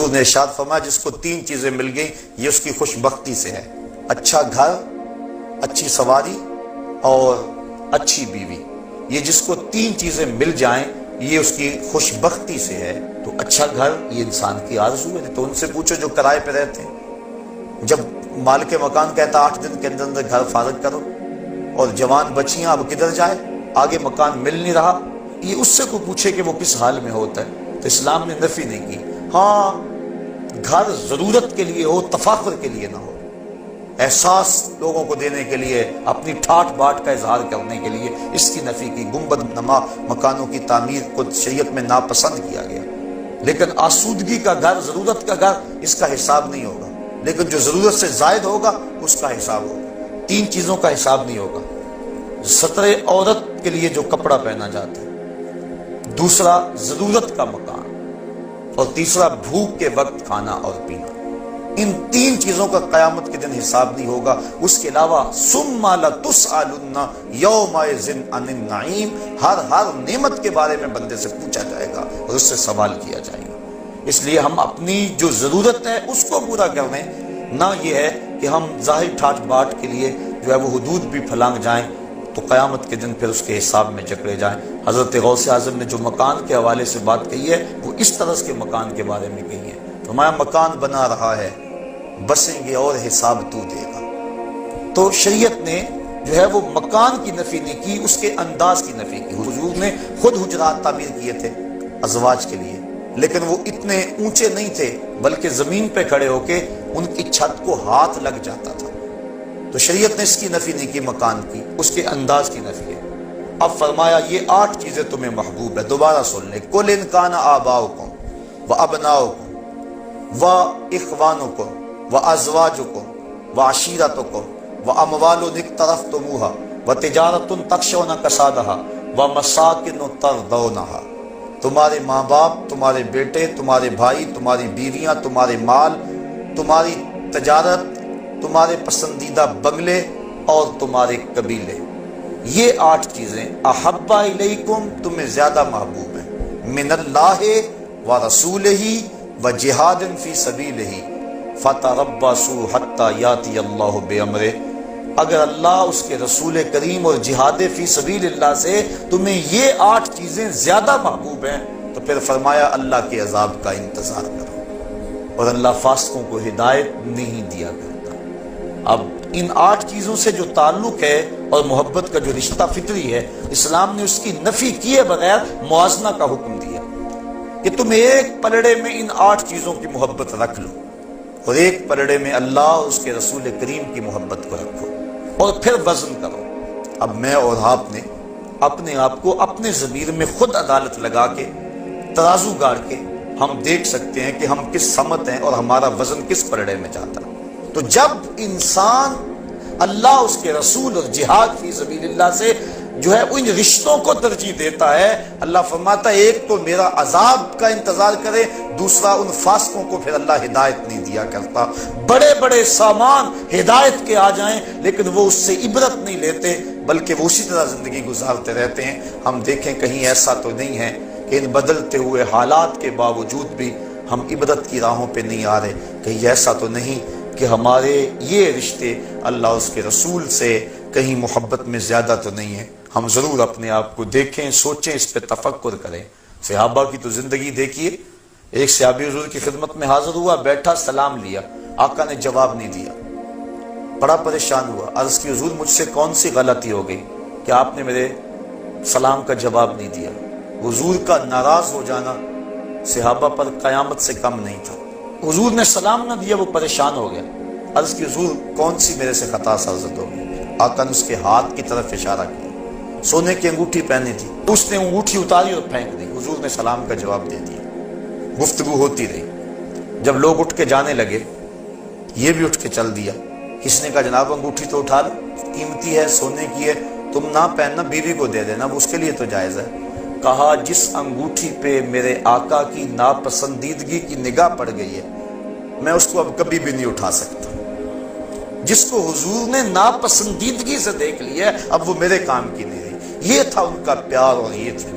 حضور نے ارشاد فرمایا جس کو 3 چیزیں مل گئیں یہ اس کی خوش بختی سے ہے، اچھا گھر، اچھی سواری اور اچھی بیوی۔ یہ جس کو 3 چیزیں مل جائیں یہ اس کی خوش بختی سے ہے۔ تو اچھا گھر یہ انسان کی آرزو ہے، تو ان سے پوچھو جو کرائے پہ رہتے ہیں، جب مالک مکان کہتا 8 دن کے اندر اندر گھر فارغ کرو، اور جوان بچیاں اب کدھر جائے، آگے مکان مل نہیں رہا، یہ اس سے کو پوچھے کہ وہ کس حال میں ہوتا ہے، تو اسلام نے نفی نہیں کی۔ ہاں گھر ضرورت کے لیے ہو، تفاخر کے لیے نہ ہو، احساس لوگوں کو دینے کے لیے، اپنی ٹھاٹ باٹ کا اظہار کرنے کے لیے، اس کی نفی کی۔ گنبد نما مکانوں کی تعمیر کو شریعت میں ناپسند کیا گیا، لیکن آسودگی کا گھر، ضرورت کا گھر، اس کا حساب نہیں ہوگا، لیکن جو ضرورت سے زائد ہوگا اس کا حساب ہوگا۔ 3 چیزوں کا حساب نہیں ہوگا، ستر عورت کے لیے جو کپڑا پہنا جاتا ہے، دوسرا ضرورت کا مکان، اور تیسرا بھوک کے وقت کھانا اور پینا۔ ان 3 چیزوں کا قیامت کے دن حساب نہیں ہوگا۔ اس کے علاوہ ثم لتسألن یومئذ عن النعیم، ہر نعمت کے بارے میں بندے سے پوچھا جائے گا اور اس سے سوال کیا جائے گا۔ اس لیے ہم اپنی جو ضرورت ہے اس کو پورا کر لیں، نہ یہ ہے کہ ہم ظاہر ٹھاٹ باٹ کے لیے جو ہے وہ حدود بھی پھلانگ جائیں تو قیامت کے دن پھر اس کے حساب میں جکڑے جائیں۔ حضرت غوث اعظم نے جو مکان کے حوالے سے بات کہی ہے وہ اس طرح کے مکان کے بارے میں کہی ہے، فرمایا مکان بنا رہا ہے، بسیں گے اور حساب تو دے گا۔ تو شریعت نے جو ہے وہ مکان کی نفی نہیں کی، اس کے انداز کی نفی کی۔ حضور نے خود حجرات تعمیر کیے تھے ازواج کے لیے، لیکن وہ اتنے اونچے نہیں تھے، بلکہ زمین پہ کھڑے ہو کے ان کی چھت کو ہاتھ لگ جاتا تھا۔ تو شریعت نے اس کی نفی نہیں کی، مکان کی، اس کے انداز کی نفی ہے۔ اب فرمایا یہ 8 چیزیں تمہیں محبوب ہے، دوبارہ سن لیں۔ قل ان کان آباؤکم وابناؤکم واخوانکم وازواجکم وعشیرتکم واموال اقترفتموها وتجارۃ تخشون کسادها ومساکن ترضونها، تمہارے ماں باپ، تمہارے بیٹے، تمہارے بھائی، تمہاری بیویاں، تمہارے مال، تمہاری تجارت، تمہارے پسندیدہ بنگلے اور تمہارے قبیلے، یہ 8 چیزیں احب الیکم، تمہیں زیادہ محبوب ہیں، من اللہ ورسولہ وجہاد فی سبیلہ فتربصوا حتی یاتی اللہ بامرہ، اگر اللہ اس کے رسول کریم اور جہاد فی سبیل اللہ سے تمہیں یہ 8 چیزیں زیادہ محبوب ہیں تو پھر فرمایا اللہ کے عذاب کا انتظار کرو، اور اللہ فاسقوں کو ہدایت نہیں دیا کرتا۔ اب ان 8 چیزوں سے جو تعلق ہے اور محبت کا جو رشتہ فطری ہے، اسلام نے اس کی نفی کیے بغیر موازنہ کا حکم دیا کہ تم ایک پلڑے میں ان 8 چیزوں کی محبت رکھ لو، اور ایک پلڑے میں اللہ اور اس کے رسول کریم کی محبت کو رکھو، اور پھر وزن کرو۔ اب میں اور آپ نے اپنے آپ کو اپنے ضمیر میں خود عدالت لگا کے ترازو گاڑ کے ہم دیکھ سکتے ہیں کہ ہم کس سمت ہیں اور ہمارا وزن کس پلڑے میں جاتا ہے۔ تو جب انسان اللہ، اس کے رسول اور جہاد فی سبیل اللہ سے جو ہے ان رشتوں کو ترجیح دیتا ہے، اللہ فرماتا ہے ایک تو میرا عذاب کا انتظار کرے، دوسرا ان فاسقوں کو پھر اللہ ہدایت نہیں دیا کرتا۔ بڑے بڑے سامان ہدایت کے آ جائیں لیکن وہ اس سے عبرت نہیں لیتے، بلکہ وہ اسی طرح زندگی گزارتے رہتے ہیں۔ ہم دیکھیں کہیں ایسا تو نہیں ہے کہ ان بدلتے ہوئے حالات کے باوجود بھی ہم عبرت کی راہوں پہ نہیں آ رہے، کہیں ایسا تو نہیں کہ ہمارے یہ رشتے اللہ اس کے رسول سے کہیں محبت میں زیادہ تو نہیں ہے۔ ہم ضرور اپنے آپ کو دیکھیں، سوچیں، اس پہ تفکر کریں۔ صحابہ کی تو زندگی دیکھیے، ایک صحابی حضور کی خدمت میں حاضر ہوا، بیٹھا، سلام لیا، آقا نے جواب نہیں دیا، بڑا پریشان ہوا، عرض کی حضور مجھ سے کون سی غلطی ہو گئی کہ آپ نے میرے سلام کا جواب نہیں دیا؟ حضور کا ناراض ہو جانا صحابہ پر قیامت سے کم نہیں تھا۔ حضور نے سلام نہ دیا، وہ پریشان ہو گیا، عرض کی حضور کون سی میرے سے خطا سرزد ہو گئی؟ آقا نے اس کے ہاتھ کی طرف اشارہ کیا، سونے کی انگوٹھی پہنی تھی، اس نے انگوٹھی اتاری اور پھینک دی، حضور نے سلام کا جواب دے دیا۔ گفتگو ہوتی رہی، جب لوگ اٹھ کے جانے لگے یہ بھی اٹھ کے چل دیا۔ کس نے کہا جناب انگوٹھی تو اٹھا لو، قیمتی ہے، سونے کی ہے، تم نہ پہننا، بیوی کو دے دینا، وہ اس کے لیے تو جائز ہے۔ کہا جس انگوٹھی پہ میرے آقا کی ناپسندیدگی کی نگاہ پڑ گئی ہے میں اس کو اب کبھی بھی نہیں اٹھا سکتا۔ جس کو حضور نے ناپسندیدگی سے دیکھ لیا ہے اب وہ میرے کام کی نہیں رہی۔ یہ تھا ان کا پیار اور یہ تھی